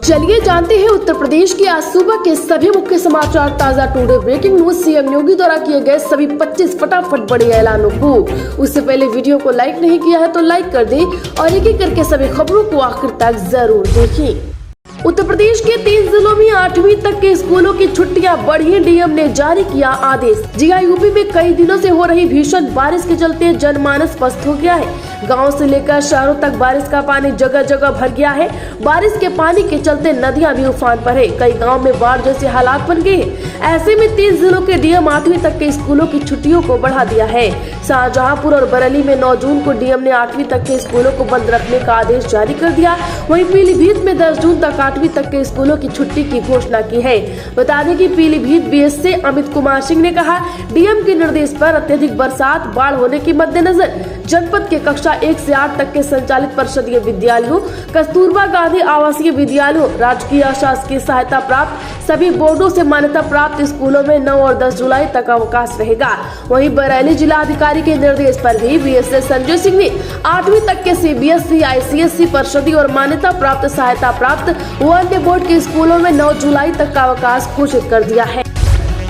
चलिए जानते हैं उत्तर प्रदेश के आज सुबह के सभी मुख्य समाचार। ताजा टुडे ब्रेकिंग न्यूज। सीएम योगी द्वारा किए गए सभी 25 फटाफट बड़े ऐलानों को। उससे पहले वीडियो को लाइक नहीं किया है तो लाइक कर दें और एक एक करके सभी खबरों को आखिर तक जरूर देखें। उत्तर प्रदेश के 3 जिलों में 8वीं तक के स्कूलों की छुट्टियां बढ़ी। डीएम ने जारी किया आदेश। जी हां, यूपी में कई दिनों से हो रही भीषण बारिश के चलते जनमानस पस्त हो गया है। गांव से लेकर शहरों तक बारिश का पानी जगह जगह भर गया है। बारिश के पानी के चलते नदियां भी उफान पर है। कई गाँव में बाढ़ जैसे हालात बन गए हैं। ऐसे में 3 जिलों के डीएम 8वीं तक के स्कूलों की छुट्टियों को बढ़ा दिया है। शाहजहांपुर और बरेली में 9 जून को डीएम ने 8वीं तक के स्कूलों को बंद रखने का आदेश जारी कर दिया। वहीं पीलीभीत में 10 जून तक 8वीं तक के स्कूलों की छुट्टी की घोषणा की है। बता दें कि पीलीभीत बीएसए अमित कुमार सिंह ने कहा, डीएम के निर्देश पर अत्यधिक बरसात बाढ़ होने के मद्देनजर जनपद के कक्षा 1 से 8 तक के संचालित परिषदीय विद्यालयों, कस्तूरबा गांधी आवासीय विद्यालयों, राजकीय अशासकीय सहायता प्राप्त सभी बोर्डों से मान्यता प्राप्त स्कूलों में 9 और 10 जुलाई तक अवकाश रहेगा। वहीं बरेली जिला अधिकारी के निर्देश पर भी बीएसए संजय सिंह ने 8वीं तक के सीबीएसई, आईसीएसई परिषदीय और मान्यता प्राप्त सहायता प्राप्त व अन्य बोर्ड के स्कूलों में 9 जुलाई तक का अवकाश घोषित कर दिया है।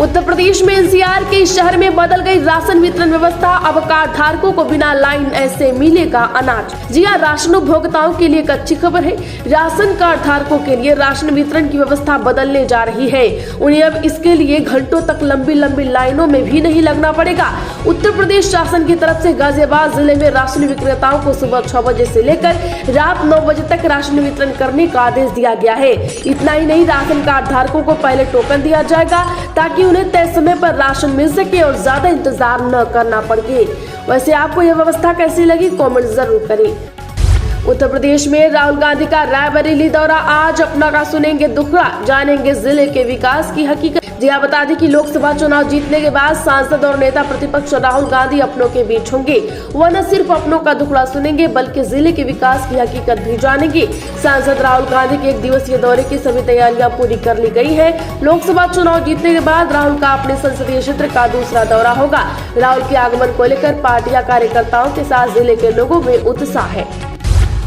उत्तर प्रदेश में एनसीआर के शहर में बदल गई राशन वितरण व्यवस्था। अब कार्ड धारकों को बिना लाइन ऐसे मिलेगा अनाज। जी हां, राशन उपभोक्ताओं के लिए एक अच्छी खबर है। राशन कार्ड धारकों के लिए राशन वितरण की व्यवस्था बदलने जा रही है। उन्हें अब इसके लिए घंटों तक लंबी लंबी लाइनों में भी नहीं लगना पड़ेगा। उत्तर प्रदेश शासन की तरफ से गाजियाबाद जिले में राशन विक्रेताओं को सुबह 6 बजे से लेकर रात 9 बजे तक राशन वितरण करने का आदेश दिया गया है। इतना ही नहीं, राशन कार्ड धारकों को पहले टोकन दिया जाएगा ताकि उन्हें तय समय पर राशन मिल सके और ज्यादा इंतजार न करना पड़े। वैसे आपको यह व्यवस्था कैसी लगी, कमेंट जरूर करें। उत्तर प्रदेश में राहुल गांधी का रायबरेली दौरा। आज अपना का सुनेंगे दुखड़ा, जानेंगे जिले के विकास की हकीकत। जी हाँ, बता दें कि लोकसभा चुनाव जीतने के बाद सांसद और नेता प्रतिपक्ष राहुल गांधी अपनों के बीच होंगे। वह न सिर्फ अपनों का दुखड़ा सुनेंगे बल्कि जिले के विकास की हकीकत भी जानेंगे। सांसद राहुल गांधी के 1 दिवसीय दौरे की सभी तैयारियां पूरी कर ली गई है। लोकसभा चुनाव जीतने के बाद राहुल का अपने संसदीय क्षेत्र का दूसरा दौरा होगा। राहुल के आगमन को लेकर पार्टी कार्यकर्ताओं के साथ जिले के लोगों में उत्साह है।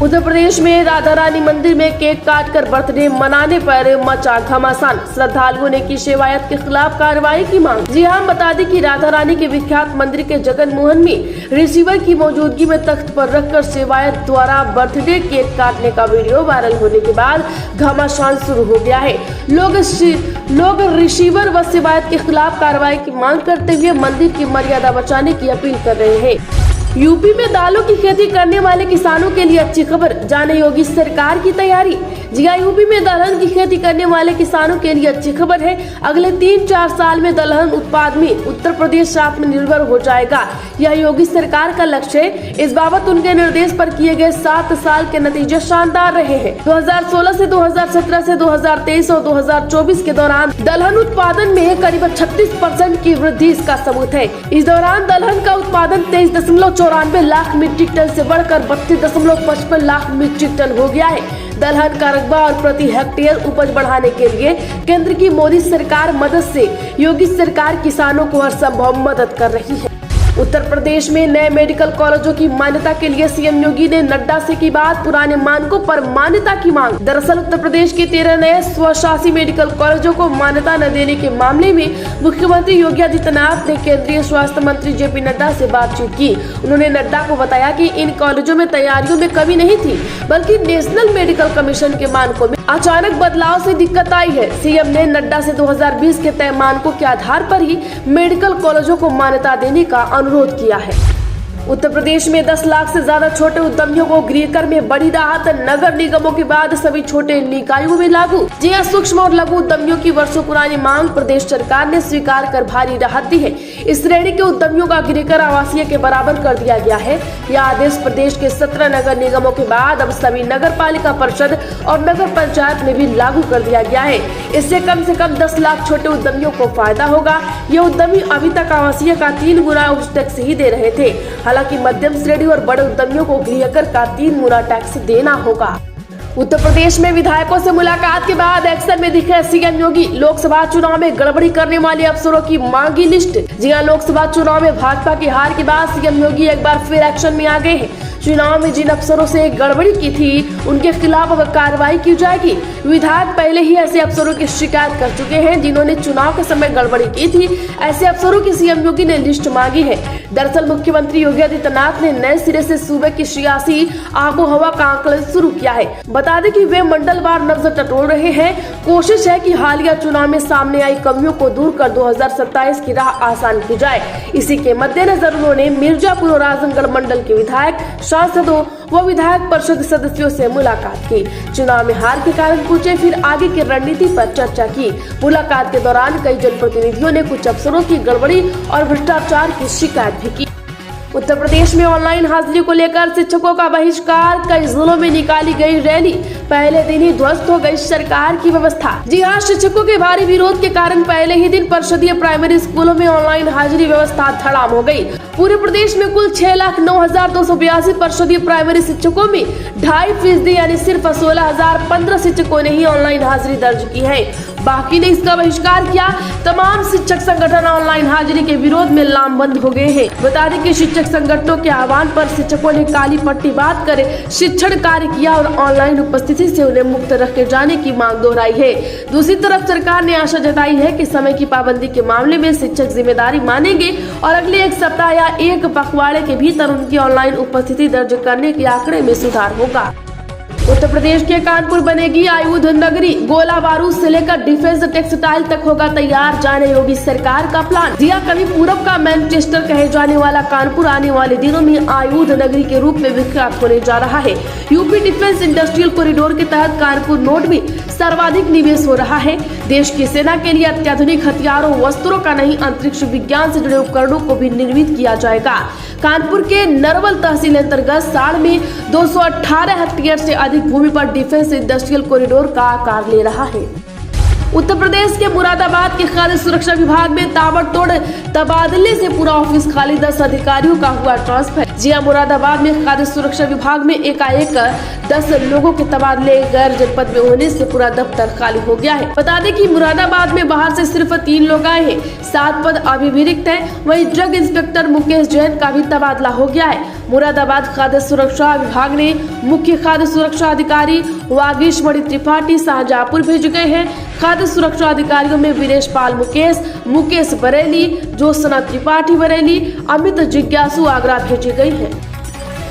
उत्तर प्रदेश में राधा रानी मंदिर में केक काटकर बर्थडे मनाने पर मचा घमासान। श्रद्धालुओं ने की सेवायत के खिलाफ कार्रवाई की मांग। जी हां, बता दें कि राधा रानी के विख्यात मंदिर के जगन मोहन में रिसीवर की मौजूदगी में तख्त पर रखकर सेवायत द्वारा बर्थडे केक काटने का वीडियो वायरल होने के बाद घमासान शुरू हो गया है। लोग रिसीवर व सेवायत के खिलाफ कार्रवाई की मांग करते हुए मंदिर की मर्यादा बचाने की अपील कर रहे हैं। यूपी में दालों की खेती करने वाले किसानों के लिए अच्छी खबर। जाने योगी सरकार की तैयारी। जी हां, यूपी में दलहन की खेती करने वाले किसानों के लिए अच्छी खबर है। अगले 3-4 साल में दलहन उत्पाद में उत्तर प्रदेश आत्मनिर्भर हो जाएगा। यह योगी सरकार का लक्ष्य है। इस बाबत उनके निर्देश पर किए गए 7 साल के नतीजे शानदार रहे हैं। 2016 से 2017 से 2023 और 2024 के दौरान दलहन उत्पादन में करीब 36% की वृद्धि इसका सबूत है। इस दौरान दलहन का उत्पादन 23.94 लाख मीट्रिक टन से बढ़कर 32.55 लाख मीट्रिक टन हो गया है। दलहन का रकबा और प्रति हेक्टेयर उपज बढ़ाने के लिए केंद्र की मोदी सरकार मदद से योगी सरकार किसानों को हर संभव मदद कर रही है। उत्तर प्रदेश में नए मेडिकल कॉलेजों की मान्यता के लिए सीएम योगी ने नड्डा से की बात। पुराने मानकों पर मान्यता की मांग। दरअसल उत्तर प्रदेश के 13 नए स्वशासी मेडिकल कॉलेजों को मान्यता न देने के मामले में मुख्यमंत्री योगी आदित्यनाथ ने केंद्रीय स्वास्थ्य मंत्री जेपी नड्डा से बातचीत की। उन्होंने नड्डा को बताया कि इन कॉलेजों में तैयारियों में कमी नहीं थी बल्कि नेशनल मेडिकल कमीशन के मानकों में अचानक बदलाव से दिक्कत आई है। सीएम ने नड्डा से 2020 के तय मानकों के आधार पर ही मेडिकल कॉलेजों को मान्यता देने का अनुरोध किया है। उत्तर प्रदेश में 10 लाख से ज्यादा छोटे उद्यमियों को गृहकर में बड़ी राहत। नगर निगमों के बाद सभी छोटे निकायों में लागू। जी हां, सूक्ष्म और लघु उद्यमियों की वर्षों पुरानी मांग प्रदेश सरकार ने स्वीकार कर भारी राहत दी है। इस श्रेणी के उद्यमियों का गृहकर आवासीय के बराबर कर दिया गया है। यह आदेश प्रदेश के 17 नगर निगमों के बाद अब सभी नगर पालिका परिषद और नगर पंचायत में भी लागू कर दिया गया है। इससे कम से कम 10 लाख छोटे उद्यमियों को फायदा होगा। ये उद्यमी अभी तक आवासीय का 3 गुना उच्च टैक्स ही दे रहे थे। हालांकि मध्यम श्रेणी और बड़े उद्यमियों को गृहकर का 3 गुना टैक्स देना होगा। उत्तर प्रदेश में विधायकों से मुलाकात के बाद एक्शन में दिखे सीएम योगी। लोकसभा चुनाव में गड़बड़ी करने वाले अफसरों की मांगी लिस्ट। जी हां, लोकसभा चुनाव में भाजपा की हार के बाद सीएम योगी एक बार फिर एक्शन में आ गए हैं। चुनाव में जिन अफसरों से गड़बड़ी की थी उनके खिलाफ अब कार्रवाई की जाएगी। विधायक पहले ही ऐसे अफसरों की शिकायत कर चुके हैं जिन्होंने चुनाव के समय गड़बड़ी की थी। ऐसे अफसरों की सीएम योगी ने लिस्ट मांगी है। दरअसल मुख्यमंत्री योगी आदित्यनाथ ने नए सिरे से सूबे की सियासी आबोहवा का आकलन शुरू किया है। बता दें कि वे मंडलवार नब्ज टटोल रहे हैं। कोशिश है कि हालिया चुनाव में सामने आई कमियों को दूर कर 2027 की राह आसान की जाए। इसी के मद्देनजर उन्होंने मिर्जापुर और आजमगढ़ मंडल के विधायक, सांसदों व विधायक परिषद सदस्यों से मुलाकात की। चुनाव में हार के कारण पूछे, फिर आगे की रणनीति पर चर्चा की। मुलाकात के दौरान कई जनप्रतिनिधियों ने कुछ अफसरों की गड़बड़ी और भ्रष्टाचार की शिकायत भी की। उत्तर प्रदेश में ऑनलाइन हाजिरी को लेकर शिक्षकों का बहिष्कार, कई जिलों में निकाली गई रैली। पहले दिन ही ध्वस्त हो गई सरकार की व्यवस्था। जी हां, शिक्षकों के भारी विरोध के कारण पहले ही दिन परिषदीय प्राइमरी स्कूलों में ऑनलाइन हाजिरी व्यवस्था धड़ाम हो गई। पूरे प्रदेश में कुल 6,09,282 परिषदीय प्राइमरी शिक्षकों में 2.5% यानी सिर्फ 16,015 शिक्षकों ने ही ऑनलाइन हाजिरी दर्ज की है। बाकी ने इसका बहिष्कार किया। तमाम शिक्षक संगठन ऑनलाइन हाजिरी के विरोध में लामबंद हो गए हैं। बता दें कि शिक्षक संगठनों के आह्वान पर शिक्षकों ने काली पट्टी बांध कर शिक्षण कार्य किया और ऑनलाइन उपस्थिति से उन्हें मुक्त रखे जाने की मांग दोहराई है। दूसरी तरफ सरकार ने आशा जताई है कि समय की पाबंदी के मामले में शिक्षक जिम्मेदारी मानेंगे और अगले एक सप्ताह या एक पखवाड़े के भीतर उनकी ऑनलाइन उपस्थिति दर्ज करने के आंकड़े में सुधार होगा। उत्तर प्रदेश के कानपुर बनेगी आयुध नगरी। गोला बारूद से लेकर डिफेंस टेक्सटाइल तक होगा तैयार, जाने योगी सरकार का प्लान। जिया कभी पूरब का मैनचेस्टर कहे जाने वाला कानपुर आने वाले दिनों में आयुध नगरी के रूप में विख्यात होने जा रहा है। यूपी डिफेंस इंडस्ट्रियल कॉरिडोर के तहत कानपुर नोड में सर्वाधिक निवेश हो रहा है। देश की सेना के लिए अत्याधुनिक हथियारों, वस्त्रों का नहीं, अंतरिक्ष विज्ञान से जुड़े उपकरणों को भी निर्मित किया जाएगा। कानपुर के नरवल तहसील अंतर्गत साल में 218 हेक्टेयर से अधिक भूमि पर डिफेंस इंडस्ट्रियल कॉरिडोर का आकार ले रहा है। उत्तर प्रदेश के मुरादाबाद के खाद्य सुरक्षा विभाग में ताबड़तोड़ तबादले से पूरा ऑफिस खाली, 10 अधिकारियों का हुआ ट्रांसफर। जिया मुरादाबाद में खाद्य सुरक्षा विभाग में एकाएक 10 लोगों के तबादले गैर जनपद में होने से पूरा दफ्तर खाली हो गया है। बता दें कि मुरादाबाद में बाहर से सिर्फ 3 लोग आए हैं, 7 पद अभी भी रिक्त है। वहीं ड्रग इंस्पेक्टर मुकेश जैन का भी तबादला हो गया है। मुरादाबाद खाद्य सुरक्षा विभाग ने मुख्य खाद्य सुरक्षा अधिकारी वागीश मणि त्रिपाठी शाहजहाँपुर भेजे गए हैं। खाद्य सुरक्षा अधिकारियों में वीरेश पाल मुकेश बरेली, ज्योत्सना त्रिपाठी बरेली, अमित जिज्ञासु आगरा भेजे गए हैं।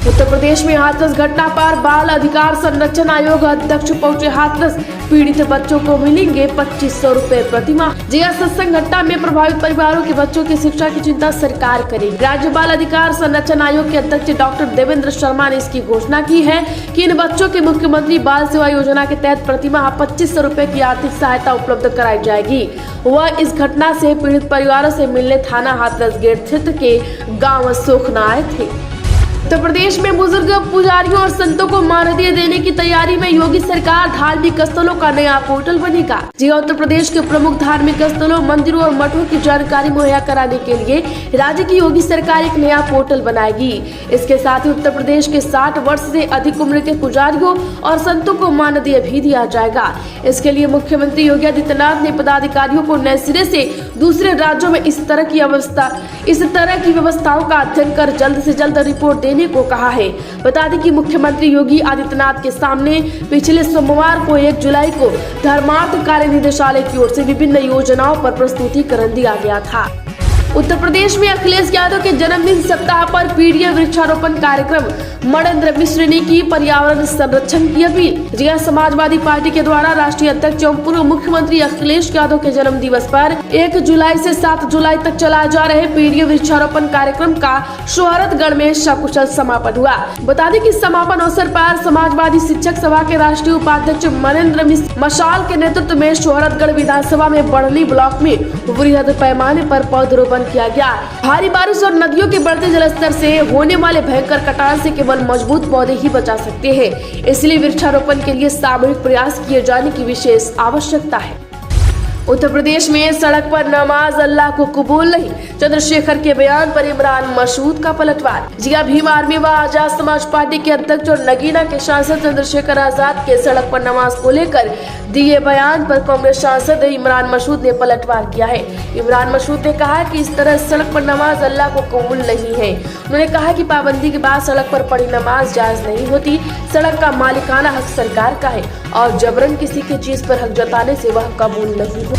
उत्तर प्रदेश में हाथरस घटना पर बाल अधिकार संरक्षण आयोग अध्यक्ष पहुंचे हाथरस। पीड़ित बच्चों को मिलेंगे 2500 रुपए प्रतिमाह। जिया सत्संग घटना में प्रभावित परिवारों के बच्चों की शिक्षा की चिंता सरकार करेगी। राज्य बाल अधिकार संरक्षण आयोग के अध्यक्ष डॉक्टर देवेंद्र शर्मा ने इसकी घोषणा की है कि इन बच्चों के मुख्यमंत्री बाल सेवा योजना के तहत प्रतिमाह 2500 रुपए की आर्थिक सहायता उपलब्ध कराई जाएगी। वह इस घटना से पीड़ित परिवारों से मिलने थाना हाथरस गेट क्षेत्र के गाँव सोखना आए थे। उत्तर प्रदेश में बुजुर्ग पुजारियों और संतों को मानदेय देने की तैयारी में योगी सरकार। धार्मिक स्थलों का नया पोर्टल बनेगा। जी उत्तर प्रदेश के प्रमुख धार्मिक स्थलों, मंदिरों और मठों की जानकारी मुहैया कराने के लिए राज्य की योगी सरकार एक नया पोर्टल बनाएगी। इसके साथ ही उत्तर प्रदेश के 60 वर्ष से अधिक उम्र के पुजारियों और संतों को मानदेय भी दिया जाएगा। इसके लिए मुख्यमंत्री योगी आदित्यनाथ ने पदाधिकारियों को नए सिरे से दूसरे राज्यों में इस तरह की व्यवस्थाओं का अध्ययन कर जल्द से जल्द रिपोर्ट देने को कहा है। बता दें कि मुख्यमंत्री योगी आदित्यनाथ के सामने पिछले सोमवार को 1 जुलाई को धर्मार्थ कार्य निदेशालय की ओर से विभिन्न योजनाओं पर प्रस्तुतिकरण दिया गया था। उत्तर प्रदेश में अखिलेश यादव के जन्मदिन सप्ताह पर पीडीए वृक्षारोपण कार्यक्रम। मणेंद्र मिश्र ने की पर्यावरण संरक्षण की अपील। जिया समाजवादी पार्टी के द्वारा राष्ट्रीय अध्यक्ष एवं पूर्व मुख्यमंत्री अखिलेश यादव के जन्म दिवस पर 1 जुलाई से 7 जुलाई तक चलाए जा रहे पीडीए वृक्षारोपण कार्यक्रम का शोहरतगढ़ में सकुशल समापन हुआ। बता दें कि समापन अवसर पर समाजवादी शिक्षक सभा के राष्ट्रीय उपाध्यक्ष मणेंद्र मिश्र मशाल के नेतृत्व में शोहरतगढ़ विधानसभा में बढ़नी ब्लॉक में वृहद पैमाने पर पौधरोपण किया गया। भारी बारिश और नदियों के बढ़ते जलस्तर से होने वाले भयंकर कटान से केवल मजबूत पौधे ही बचा सकते हैं। इसलिए वृक्षारोपण के लिए सामूहिक प्रयास किए जाने की विशेष आवश्यकता है। उत्तर प्रदेश में सड़क पर नमाज अल्लाह को कबूल नहीं, चंद्रशेखर के बयान पर इमरान मसूद का पलटवार। जिया भीम आर्मी व आजाद समाज पार्टी के अध्यक्ष और नगीना के सांसद चंद्रशेखर आजाद के सड़क पर नमाज को लेकर दिए बयान पर कांग्रेस सांसद इमरान मसूद ने पलटवार किया है। इमरान मसूद ने कहा कि इस तरह सड़क पर नमाज अल्लाह को कबूल नहीं है। उन्होंने कहा कि पाबंदी के बाद सड़क पर पड़ी नमाज जायज नहीं होती। सड़क का मालिकाना हक सरकार का है और जबरन किसी की चीज पर हक जताने से वह कबूल नहीं हो।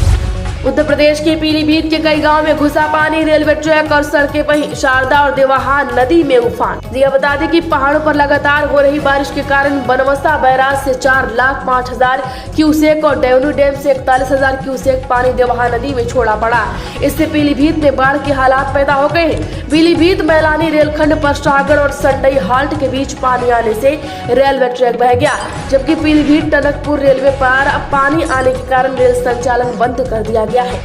उत्तर प्रदेश के पीलीभीत के कई गांव में घुसा पानी, रेलवे ट्रैक और सड़कें बही। शारदा और देवाहान नदी में उफान। यह बता दें कि पहाड़ों पर लगातार हो रही बारिश के कारण बनमसा बैराज से 4,05,000 क्यूसेक और डेवनू डैम से 41,000 क्यूसेक पानी देवाहान नदी में छोड़ा पड़ा। इससे पीलीभीत में बाढ़ के हालात पैदा हो गए हैं। पीलीभीत मैलानी रेलखंड पर सागर और संडई हाल्ट के बीच पानी आने से रेलवे ट्रैक बह गया, जबकि पीलीभीत टनकपुर रेलवे पर पानी आने के कारण रेल संचालन बंद कर दिया गया है।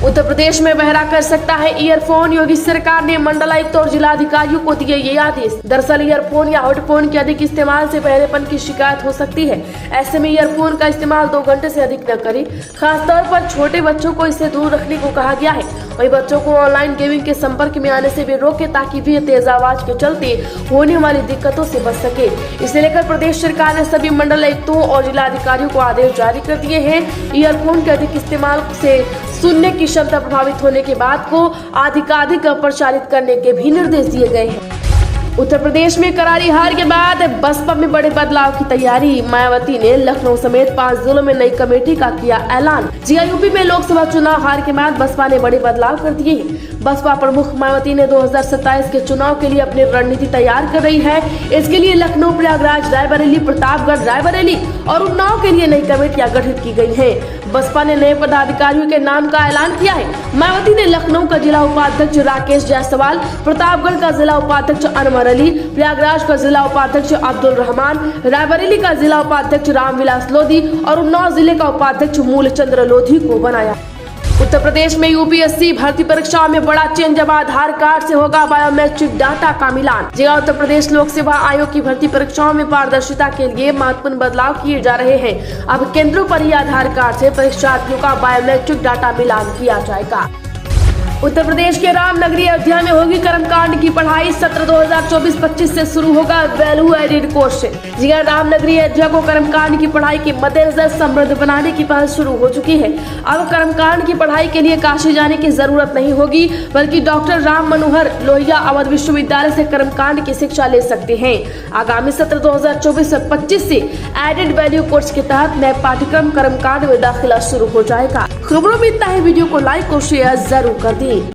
उत्तर प्रदेश में बहरा कर सकता है ईयरफोन। योगी सरकार ने मंडलायुक्त और जिलाधिकारियों को दिए ये आदेश। दरअसल ईयरफोन या हेडफोन के अधिक इस्तेमाल से बहरेपन की शिकायत हो सकती है। ऐसे में ईयरफोन का इस्तेमाल 2 घंटे से अधिक न करें। खासतौर पर छोटे बच्चों को इससे दूर रखने को कहा गया है। वही बच्चों को ऑनलाइन गेमिंग के संपर्क में आने से भी रोके, ताकि वे तेज आवाज के चलते होने वाली दिक्कतों से बच सके। इसे लेकर प्रदेश सरकार ने सभी मंडलायुक्तों और जिलाधिकारियों को आदेश जारी कर दिए हैं। ईयरफोन के अधिक इस्तेमाल से सुनने की क्षमता प्रभावित होने के बाद को अधिकाधिक प्रचारित करने के भी निर्देश दिए गए हैं। उत्तर प्रदेश में करारी हार के बाद बसपा में बड़े बदलाव की तैयारी। मायावती ने लखनऊ समेत 5 जिलों में नई कमेटी का किया ऐलान। यूपी में लोकसभा चुनाव हार के बाद बसपा ने बड़े बदलाव कर दिए हैं। बसपा प्रमुख मायावती ने 2027 के चुनाव के लिए अपनी रणनीति तैयार कर रही है। इसके लिए लखनऊ, प्रयागराज, रायबरेली, प्रतापगढ़, रायबरेली और उन्नाव के लिए नई कमेटियां गठित की गई हैं। बसपा ने नए पदाधिकारियों के नाम का ऐलान किया है। मायावती ने लखनऊ का जिला उपाध्यक्ष राकेश जायसवाल, प्रतापगढ़ का जिला उपाध्यक्ष अनवर अली, प्रयागराज का जिला उपाध्यक्ष अब्दुल रहमान, रायबरेली का जिला उपाध्यक्ष रामविलास लोधी और उन्नाव जिले का उपाध्यक्ष मूलचंद्र लोधी को बनाया। उत्तर प्रदेश में यूपीएससी भर्ती परीक्षाओं में बड़ा चेंज। अब आधार कार्ड से होगा बायोमेट्रिक डाटा का मिलान। उत्तर प्रदेश लोक सेवा आयोग की भर्ती परीक्षाओं में पारदर्शिता के लिए महत्वपूर्ण बदलाव किए जा रहे हैं। अब केंद्रों पर ही आधार कार्ड से परीक्षार्थियों का बायोमेट्रिक डाटा मिलान किया जाएगा। उत्तर प्रदेश के रामनगरी अयोध्या में होगी कर्मकांड की पढ़ाई। सत्र 2024-25 से शुरू होगा वैल्यू एडेड कोर्स। रामनगरी अयोध्या को कर्मकांड की पढ़ाई के मद्देनजर समृद्ध बनाने की पहल शुरू हो चुकी है। अब कर्मकांड की पढ़ाई के लिए काशी जाने की जरूरत नहीं होगी, बल्कि डॉक्टर राम मनोहर लोहिया अवध विश्वविद्यालय से कर्मकांड की शिक्षा ले सकते हैं। आगामी सत्र 2024-25 से एडेड वैल्यू कोर्स के तहत नए पाठ्यक्रम कर्मकांड में दाखिला शुरू हो जाएगा। खबरों में इतना ही। वीडियो को लाइक और शेयर जरूर कर दें।